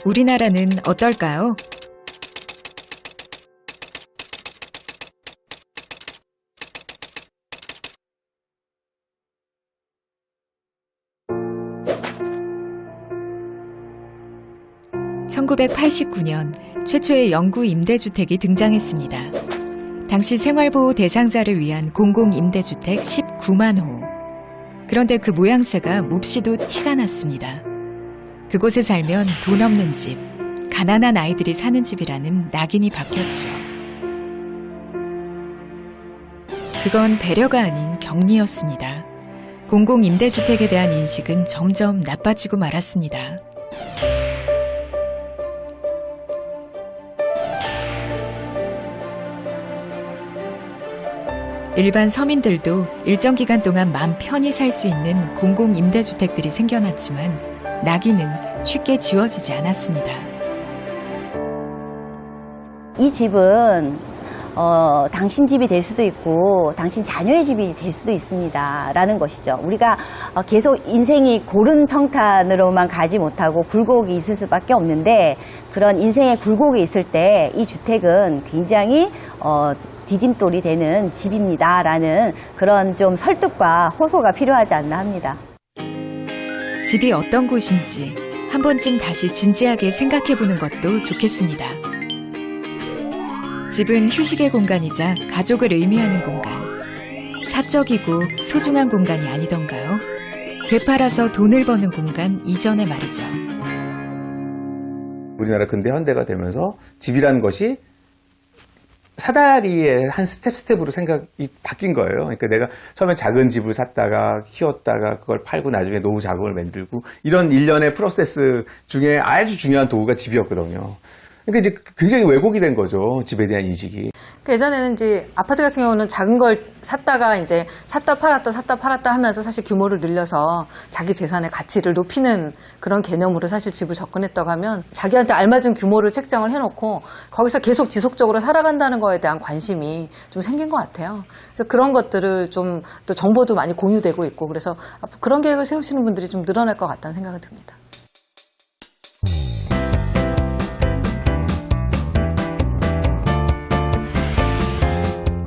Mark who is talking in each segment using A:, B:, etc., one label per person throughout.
A: 우리나라는 어떨까요? (1989년) 최초의 영구 임대주택이 등장했습니다. 당시 생활보호 대상자를 위한 공공임대주택 19만 호. 그런데 그 모양새가 몹시도 티가 났습니다. 그곳에 살면 돈 없는 집, 가난한 아이들이 사는 집이라는 낙인이 박혔죠. 그건 배려가 아닌 격리였습니다. 공공임대주택에 대한 인식은 점점 나빠지고 말았습니다. 일반 서민들도 일정 기간 동안 맘 편히 살 수 있는 공공임대주택들이 생겨났지만 낙인은 쉽게 지워지지 않았습니다.
B: 이 집은 당신 집이 될 수도 있고 당신 자녀의 집이 될 수도 있습니다 라는 것이죠. 우리가 계속 인생이 고른 평탄으로만 가지 못하고 굴곡이 있을 수밖에 없는데 그런 인생의 굴곡이 있을 때 이 주택은 굉장히 디딤돌이 되는 집입니다 라는 그런 좀 설득과 호소가 필요하지 않나 합니다.
A: 집이 어떤 곳인지 한 번쯤 다시 진지하게 생각해보는 것도 좋겠습니다. 집은 휴식의 공간이자 가족을 의미하는 공간. 사적이고 소중한 공간이 아니던가요? 되팔아서 돈을 버는 공간 이전의 말이죠.
C: 우리나라 근대 현대가 되면서 집이라는 것이 사다리의 한 스텝으로 생각이 바뀐 거예요. 그러니까 내가 처음에 작은 집을 샀다가 키웠다가 그걸 팔고 나중에 노후 자금을 만들고 이런 일련의 프로세스 중에 아주 중요한 도구가 집이었거든요. 그러니까 이제 굉장히 왜곡이 된 거죠. 집에 대한 인식이.
D: 그 예전에는 이제 아파트 같은 경우는 작은 걸 샀다가 이제 샀다 팔았다 하면서 사실 규모를 늘려서 자기 재산의 가치를 높이는 그런 개념으로 사실 집을 접근했다고 하면 자기한테 알맞은 규모를 책정을 해놓고 거기서 계속 지속적으로 살아간다는 거에 대한 관심이 좀 생긴 것 같아요. 그래서 그런 것들을 좀 또 정보도 많이 공유되고 있고 그래서 그런 계획을 세우시는 분들이 좀 늘어날 것 같다는 생각이 듭니다.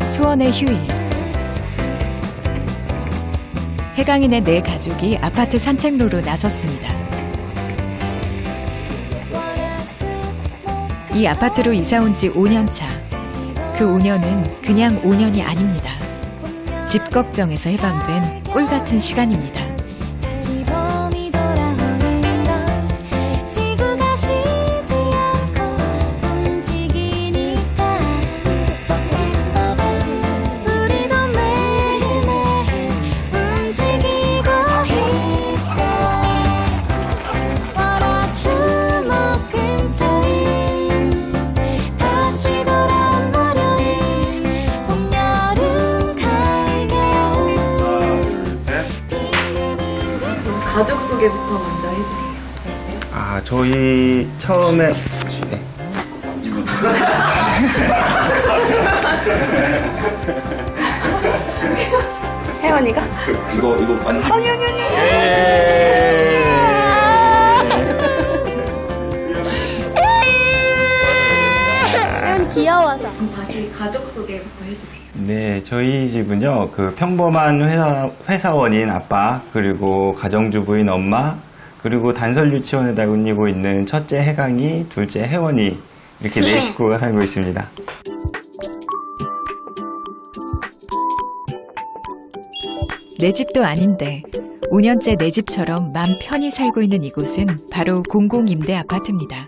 A: 수원의 휴일. 해강인의 네 가족이 아파트 산책로로 나섰습니다. 이 아파트로 이사 온 지 5년 차. 그 5년은 그냥 5년이 아닙니다. 집 걱정에서 해방된 꿀 같은 시간입니다.
E: 가족 소개부터 먼저 해주세요.
F: 저희 처음에
E: 혜원이가?
F: 이거 완전
E: 아니. 혜원이 귀여워서. 그럼 다시 가족 소개부터 해주세요.
F: 네, 저희 집은요, 그 평범한 회사원인 아빠, 그리고 가정주부인 엄마, 그리고 단설 유치원에 다니고 있는 첫째 해강이, 둘째 혜원이, 이렇게 네 식구가 살고 있습니다.
A: 내 집도 아닌데 5년째 내 집처럼 맘 편히 살고 있는 이곳은 바로 공공임대 아파트입니다.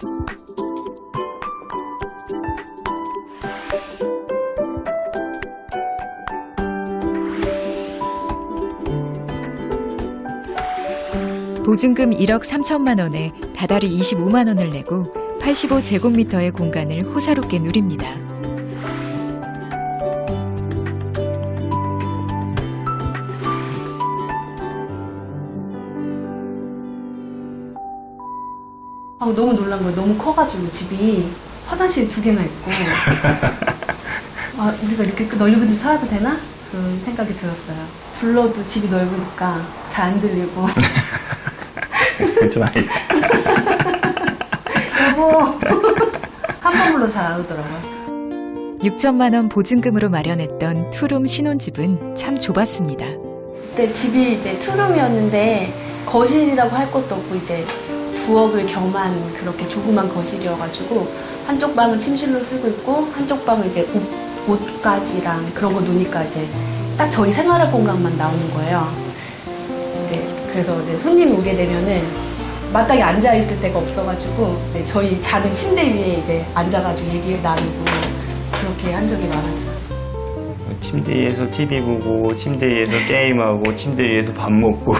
A: 보증금 1억 3천만 원에 다달이 25만 원을 내고 85제곱미터의 공간을 호사롭게 누립니다.
E: 너무 놀란 거예요. 너무 커가지고 집이 화장실 2개나 있고 우리가 이렇게 넓은 집 살아도 되나? 그런 생각이 들었어요. 불러도 집이 넓으니까 잘 안 들리고
F: 좀 아니.
E: 한 번 불러서 잘 안 오더라고요.
A: 6천만 원 보증금으로 마련했던 투룸 신혼집은 참 좁았습니다.
E: 그때 집이 이제 투룸이었는데 거실이라고 할 것도 없고 이제 부엌을 겸한 그렇게 조그만 거실이어가지고 한쪽 방은 침실로 쓰고 있고 한쪽 방은 이제 옷가지랑 그런 거 놓으니까 이제 딱 저희 생활할 공간만 나오는 거예요. 네, 그래서 이제 손님이 오게 되면은 마땅히 앉아 있을 데가 없어가지고 이제 저희 자는 침대 위에 이제 앉아가지고 얘기 나누고 그렇게 한 적이 많았어요.
F: 침대 위에서 TV 보고, 침대 위에서 게임하고, 침대 위에서 밥 먹고,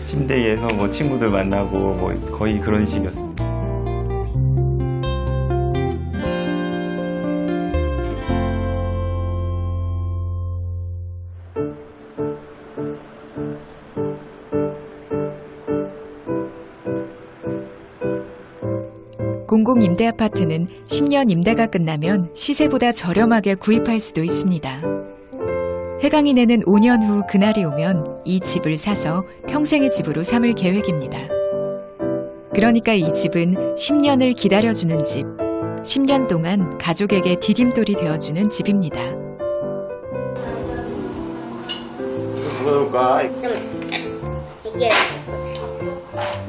F: 침대 위에서 뭐 친구들 만나고, 뭐 거의 그런 식이었습니다.
A: 공공임대 아파트는 10년 임대가 끝나면 시세보다 저렴하게 구입할 수도 있습니다. 해강이 내는 5년 후 그날이 오면 이 집을 사서 평생의 집으로 삼을 계획입니다. 그러니까 이 집은 10년을 기다려주는 집, 10년 동안 가족에게 디딤돌이 되어주는 집입니다.
F: 누가 놓을까?
G: 이게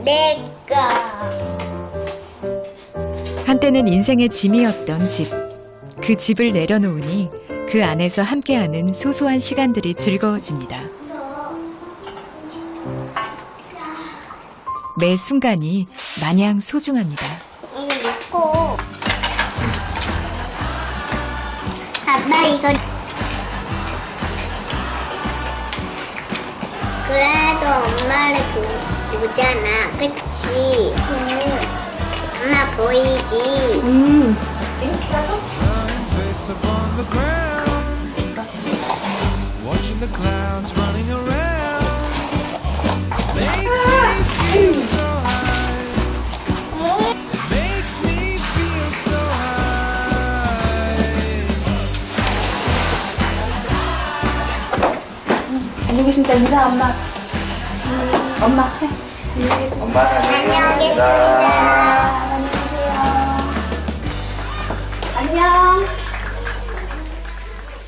G: 내가
A: 한때는 인생의 짐이었던 집. 그 집을 내려놓으니 그 안에서 함께하는 소소한 시간들이 즐거워집니다. 매 순간이 마냥 소중합니다.
G: 이거 놓고 아빠 이거 그래도 엄마를 보잖아 그치? 엄마 보이지?
H: Face up on the ground, watching the clouds running around. Makes me feel so high. Makes me feel so high.
E: 안녕히 계십니까? 인사 엄마. 엄마 해.
F: 엄마
G: 안녕히 계세요.
E: 안녕.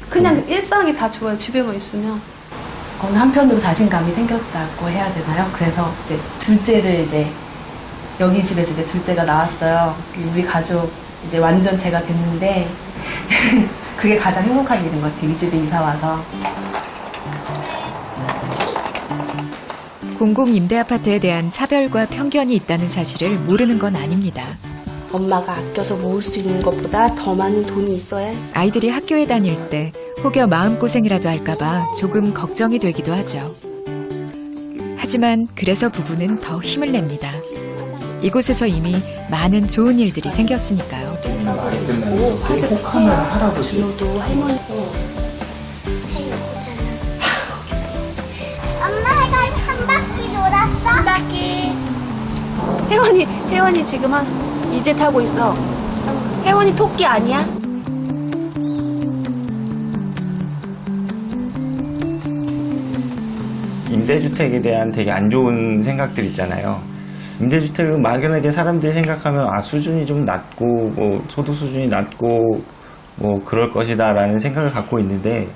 E: 그냥 일상이 다 좋아요. 집에만 있으면. 어느 한편으로 자신감이 생겼다고 해야 되나요? 그래서 이제 둘째를 이제 여기 집에서 이제 둘째가 나왔어요. 우리 가족 이제 완전체가 됐는데 그게 가장 행복한 일인 것 같아요. 이 집에 이사 와서.
A: 공공임대아파트에 대한 차별과 편견이 있다는 사실을 모르는 건 아닙니다.
I: 엄마가 아껴서 모을 수 있는 것보다 더 많은 돈이 있어야 했어.
A: 아이들이 학교에 다닐 때 혹여 마음고생이라도 할까봐 조금 걱정이 되기도 하죠. 하지만 그래서 부부는 더 힘을 냅니다. 이곳에서 이미 많은 좋은 일들이 생겼으니까요.
I: 진호도 할머니
G: 엄마 해가 한 바퀴 돌았어? 한 바퀴.
I: 혜원이 지금 이제 타고 있어. 혜원이 토끼 아니야?
F: 임대주택에 대한 되게 안 좋은 생각들 있잖아요. 임대주택은 막연하게 사람들이 생각하면 수준이 좀 낮고 뭐 소득 수준이 낮고 뭐 그럴 것이다라는 생각을 갖고 있는데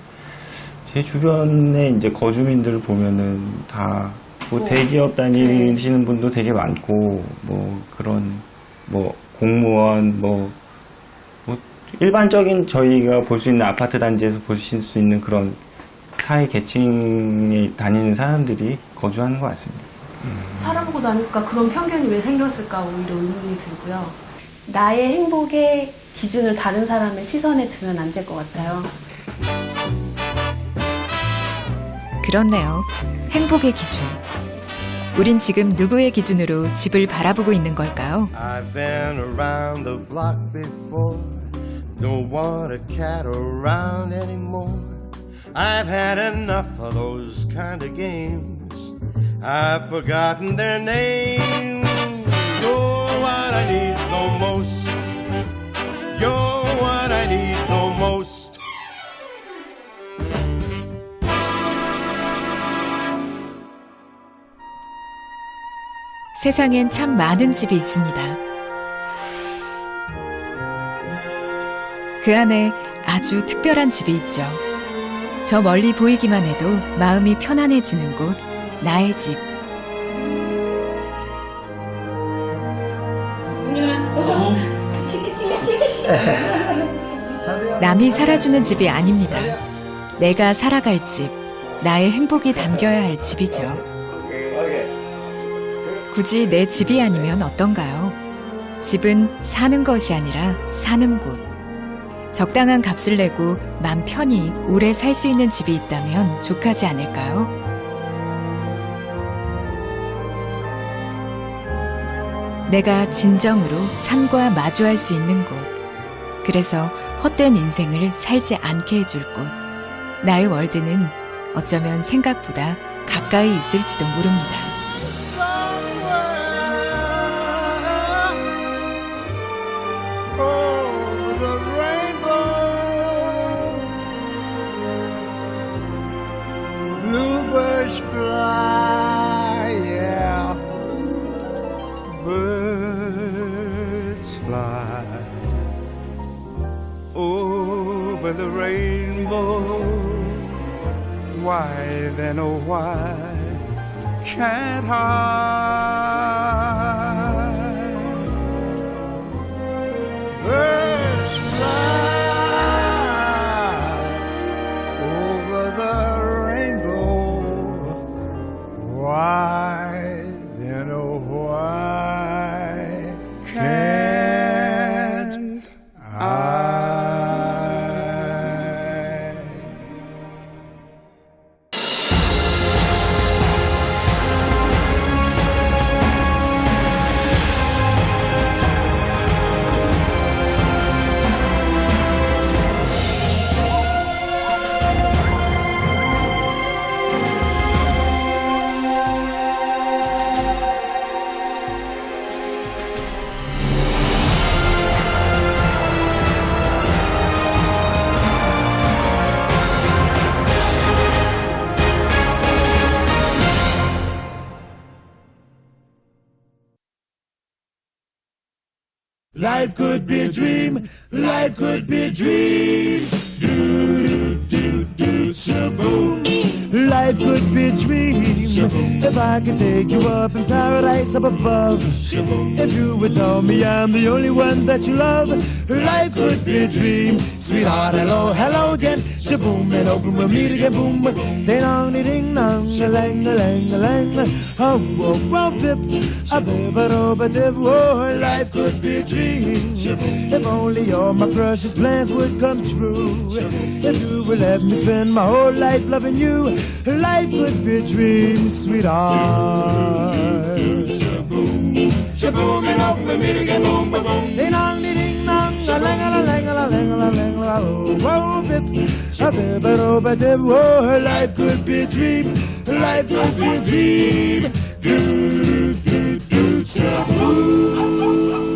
F: 제 주변에 이제 거주민들을 보면은 다 뭐 대기업 다니시는 분도 되게 많고 뭐 그런 뭐 공무원 뭐 일반적인 저희가 볼 수 있는 아파트 단지에서 보실 수 있는 그런 사회 계층에 다니는 사람들이 거주하는 것 같습니다.
E: 살아보고 나니까 그런 편견이 왜 생겼을까 오히려 의문이 들고요. 나의 행복의 기준을 다른 사람의 시선에 두면 안 될 것 같아요.
A: 그렇네요. 행복의 기준. 우린 지금 누구의 기준으로 집을 바라보고 있는 걸까요?
H: I've been around the block before. Don't want a cat around anymore. I've had enough of those kind of games. I've forgotten their names. You're what I need the most. You're what I need the most.
A: 세상엔 참 많은 집이 있습니다. 그 안에 아주 특별한 집이 있죠. 저 멀리 보이기만 해도 마음이 편안해지는 곳, 나의 집. 남이 살아주는 집이 아닙니다. 내가 살아갈 집, 나의 행복이 담겨야 할 집이죠. 굳이 내 집이 아니면 어떤가요? 집은 사는 것이 아니라 사는 곳. 적당한 값을 내고 맘 편히 오래 살 수 있는 집이 있다면 족하지 않을까요? 내가 진정으로 삶과 마주할 수 있는 곳. 그래서 헛된 인생을 살지 않게 해줄 곳. 나의 월드는 어쩌면 생각보다 가까이 있을지도 모릅니다.
H: Over the rainbow, bluebirds fly, yeah, birds fly over the rainbow. Why then, oh why can't I? Birds fly over the rainbow. Why then, oh why can't I? Life could be a dream, life could be a dream. Do, shaboom. Life could be a dream. If I could take you up in paradise up above. If you would tell me I'm the only one that you love. Life could be a dream. Sweetheart, hello, hello again. Shaboom, and open we'll meet again. Boom, ding dong, ding dong, a lang, a lang, a lang. Oh, oh, oh, bip, a bip, a dip, a dip. Oh, life could be a dream. If only all my precious plans would come true. If you would let me spend my whole life loving you. Life could be a dream, sweetheart. Shaboom, shaboom, and open we'll meet again. Boom, boom, boom. Ding dong, ding dong, a lang, a lang, a lang, a lang, a oh, oh, bip, a bip, a dip, a dip. Oh, life could be a dream. Life could be a dream. Do, shaboom.